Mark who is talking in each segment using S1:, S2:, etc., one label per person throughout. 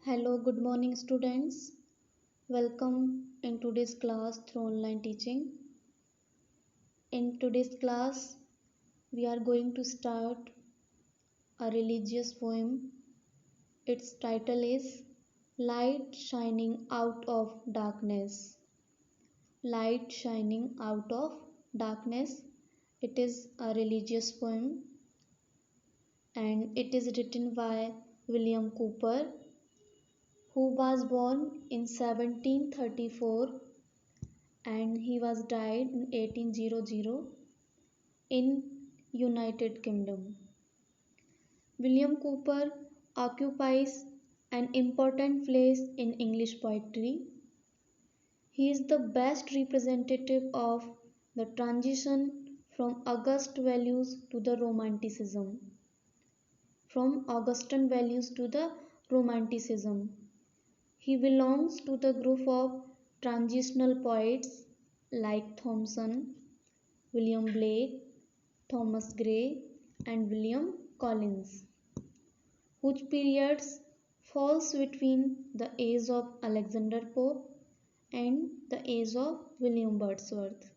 S1: Hello, good morning, students. Welcome in today's class through online teaching. In today's class, we are going to start a religious poem. Its title is Light Shining Out of Darkness. Light Shining Out of Darkness. It is a religious poem and it is written by William Cowper, who was born in 1734 and he was died in 1800 in United Kingdom. William Cowper occupies an important place in English poetry. He is the best representative of the transition from August values to the Romanticism. From Augustan values to the Romanticism. He belongs to the group of transitional poets like Thomson, William Blake, Thomas Gray and William Collins, whose periods falls between the age of Alexander Pope and the age of William Wordsworth.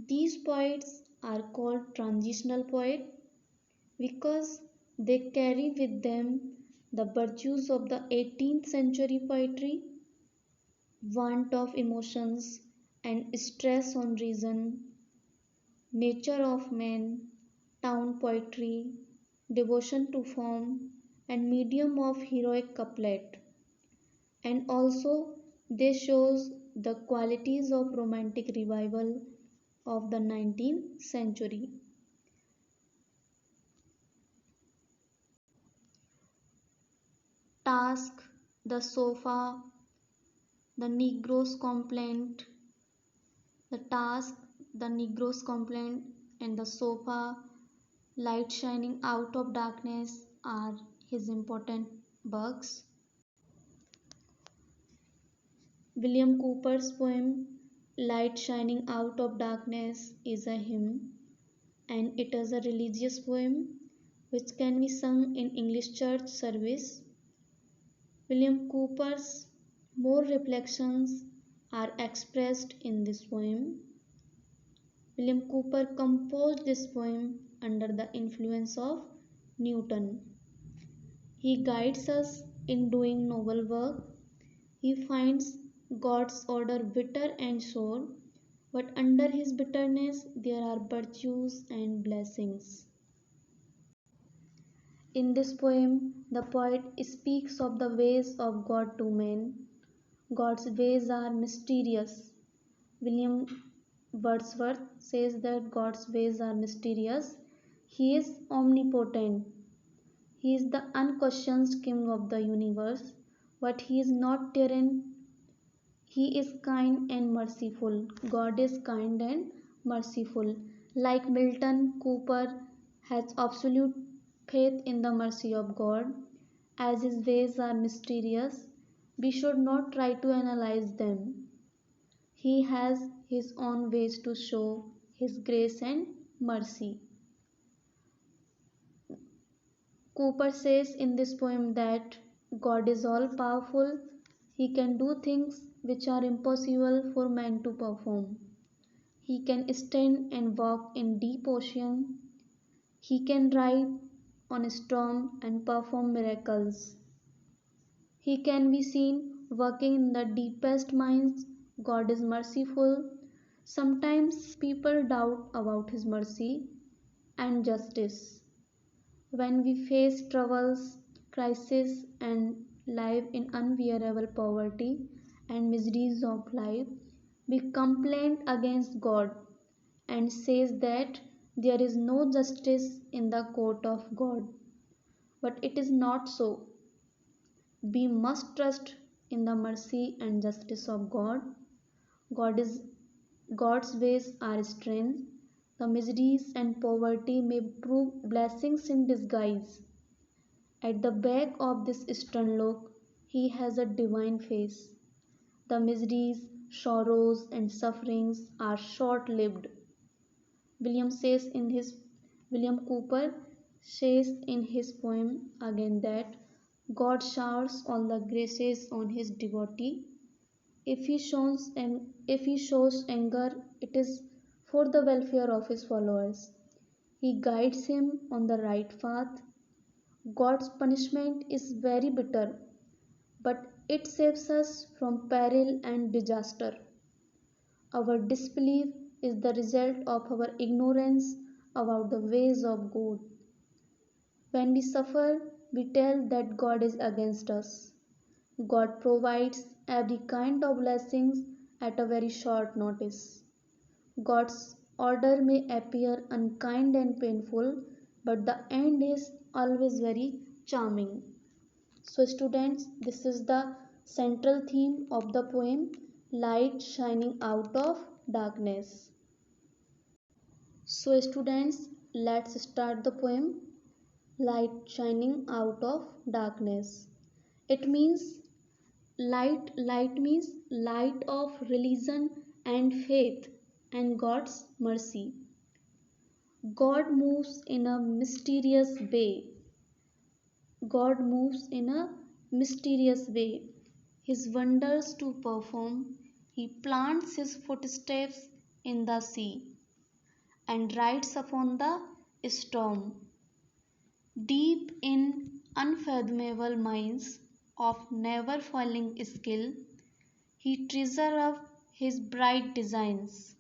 S1: These poets are called transitional poets because they carry with them the virtues of the 18th century poetry, want of emotions and stress on reason, nature of man, town poetry, devotion to form, and medium of heroic couplet. And also they shows the qualities of romantic revival of the 19th century. Task, the sofa, the Negro's complaint, the task, the Negro's complaint, and the sofa, light shining out of darkness are his important works. William Cowper's poem Light Shining Out of Darkness is a hymn and it is a religious poem which can be sung in English church service. William Cowper's more reflections are expressed in this poem. William Cowper composed this poem under the influence of Newton. He guides us in doing noble work. He finds God's order bitter and sore, but under his bitterness there are virtues and blessings. In this poem, the poet speaks of the ways of God to men. God's ways are mysterious. William Wordsworth says that God's ways are mysterious. He is omnipotent. He is the unquestioned king of the universe, but he is not tyrant. He is kind and merciful. God is kind and merciful. Like Milton, Cowper has absolute faith in the mercy of God. As his ways are mysterious, we should not try to analyze them. He has his own ways to show his grace and mercy. Cowper says in this poem that God is all powerful. He can do things which are impossible for man to perform. He can stand and walk in deep ocean. He can ride on a storm and perform miracles. He can be seen working in the deepest minds. God is merciful. Sometimes people doubt about his mercy and justice. When we face troubles, crises and live in unbearable poverty and miseries of life, we complain against God and says that there is no justice in the court of God. But it is not so. We must trust in the mercy and justice of God. God's ways are strength. The miseries and poverty may prove blessings in disguise. At the back of this stern look, he has a divine face. The miseries, sorrows, and sufferings are short-lived. William Cowper says in his poem again that God showers all the graces on his devotee. If he shows anger, it is for the welfare of his followers. He guides him on the right path. God's punishment is very bitter, but it saves us from peril and disaster. Our disbelief is the result of our ignorance about the ways of God. When we suffer, we tell that God is against us. God provides every kind of blessings at a very short notice. God's order may appear unkind and painful, but the end is always very charming. So, students, this is the central theme of the poem Light Shining Out of Darkness. So, students, let's start the poem Light Shining Out of Darkness. It means light means light of religion and faith and God's mercy. God moves in a mysterious way. God moves in a mysterious way. His wonders to perform, he plants his footsteps in the sea and rides upon the storm. Deep in unfathomable mines of never failing skill, he treasures up his bright designs.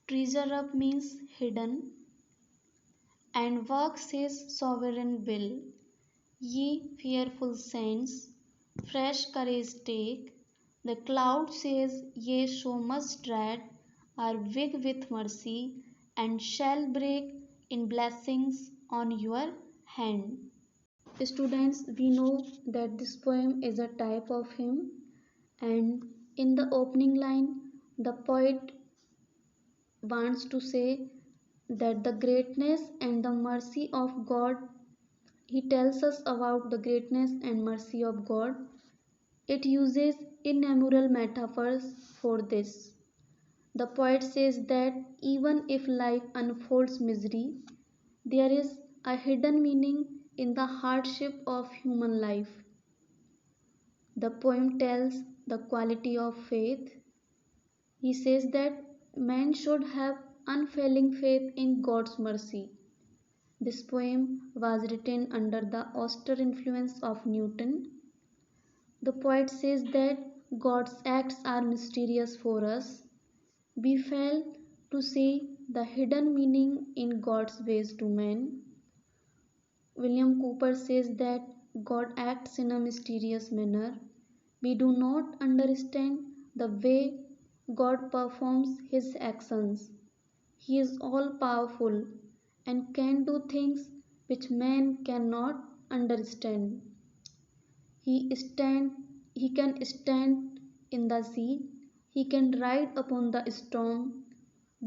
S1: Treasure up means hidden and works his sovereign will. Ye fearful saints, fresh courage take. The cloud says, Ye so much dread, are big with mercy, and shall break in blessings on your hand. Students, we know that this poem is a type of hymn, and in the opening line, the poet wants to say that the greatness and the mercy of God, he tells us about the greatness and mercy of God. It uses innumerable metaphors for this. The poet says that even if life unfolds misery, there is a hidden meaning in the hardship of human life. The poem tells the quality of faith. He says that man should have unfailing faith in God's mercy. This poem was written under the austere influence of Newton. The poet says that God's acts are mysterious for us. We fail to see the hidden meaning in God's ways to man. William Cooper says that God acts in a mysterious manner. We do not understand the way God performs his actions. He is all powerful and can do things which man cannot understand. He stand he can stand in the sea, he can ride upon the storm.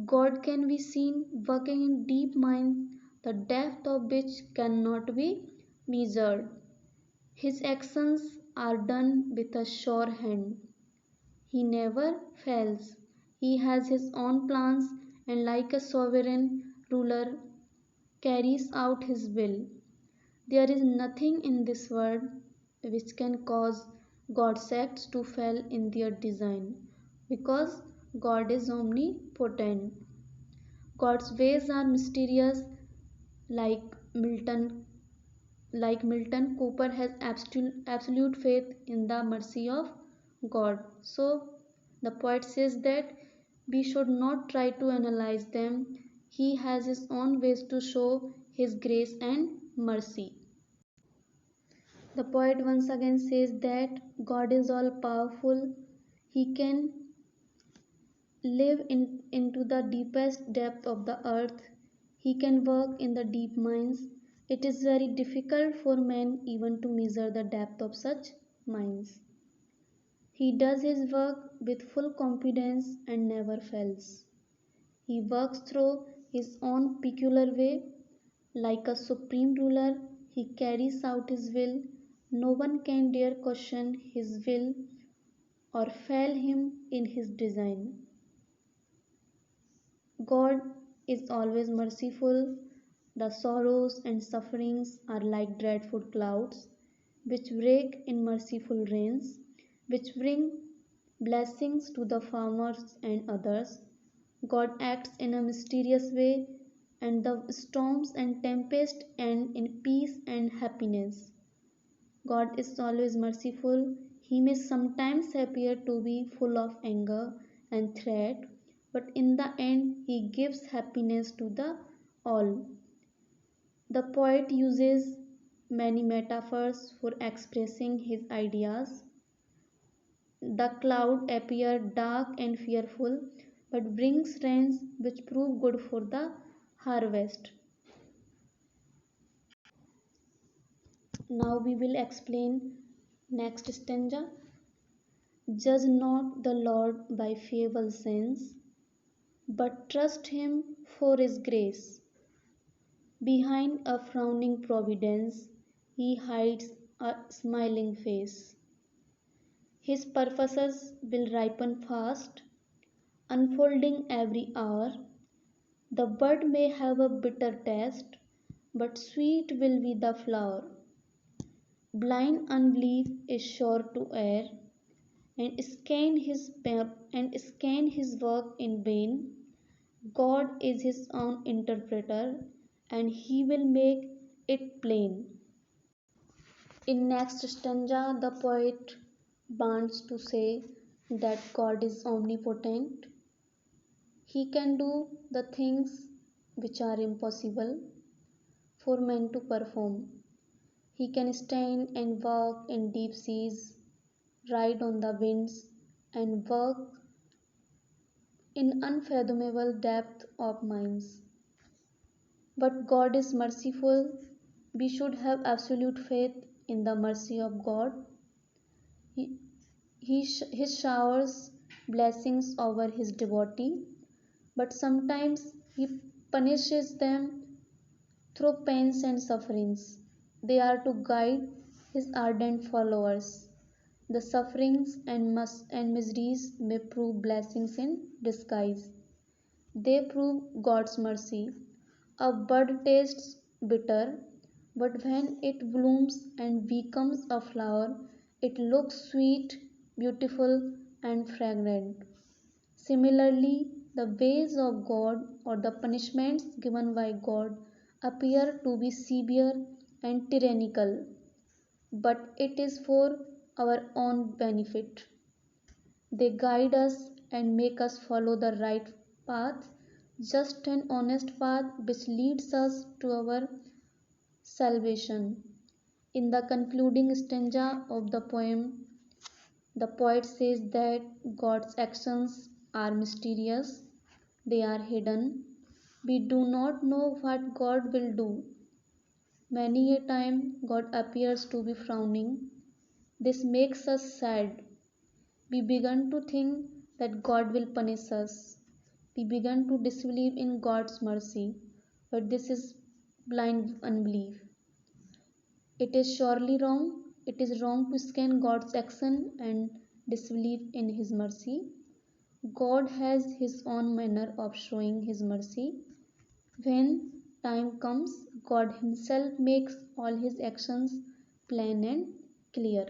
S1: God can be seen working in deep mines, the depth of which cannot be measured. His actions are done with a sure hand. He never fails. He has his own plans and, like a sovereign ruler, carries out his will. There is nothing in this world which can cause God's acts to fail in their design because God is omnipotent. God's ways are mysterious, like Milton Cooper has absolute faith in the mercy of God. So the poet says that we should not try to analyze them. He has his own ways to show his grace and mercy. The poet once again says that God is all powerful. He can into the deepest depth of the earth. He can work in the deep mines. It is very difficult for man even to measure the depth of such mines. He does his work with full confidence and never fails. He works through his own peculiar way. Like a supreme ruler, he carries out his will. No one can dare question his will or fail him in his design. God is always merciful. The sorrows and sufferings are like dreadful clouds, which break in merciful rains, which bring blessings to the farmers and others. God acts in a mysterious way, and the storms and tempests end in peace and happiness. God is always merciful. He may sometimes appear to be full of anger and threat, but in the end, He gives happiness to the all. The poet uses many metaphors for expressing his ideas. The cloud appear dark and fearful, but brings rains which prove good for the harvest. Now we will explain next stanza. Judge not the Lord by feeble sense, but trust Him for His grace. Behind a frowning providence, He hides a smiling face. His purposes will ripen fast, unfolding every hour. The bud may have a bitter taste, but sweet will be the flower. Blind unbelief is sure to err and scan his work in vain. God is his own interpreter, and he will make it plain. In next stanza, the poet wants to say that God is omnipotent. He can do the things which are impossible for men to perform. He can stand and walk in deep seas, ride on the winds, and work in unfathomable depth of minds. But God is merciful. We should have absolute faith in the mercy of God. He, he showers blessings over His devotee, but sometimes He punishes them through pains and sufferings. They are to guide His ardent followers. The sufferings and miseries may prove blessings in disguise. They prove God's mercy. A bud tastes bitter, but when it blooms and becomes a flower, it looks sweet, beautiful, and fragrant. Similarly, the ways of God or the punishments given by God appear to be severe and tyrannical, but it is for our own benefit. They guide us and make us follow the right path, just an honest path which leads us to our salvation. In the concluding stanza of the poem, the poet says that God's actions are mysterious, they are hidden. We do not know what God will do. Many a time, God appears to be frowning. This makes us sad. We begin to think that God will punish us. We begin to disbelieve in God's mercy, but this is blind unbelief. It is surely wrong. It is wrong to scan God's action and disbelieve in His mercy. God has His own manner of showing His mercy. When time comes, God Himself makes all His actions plain and clear.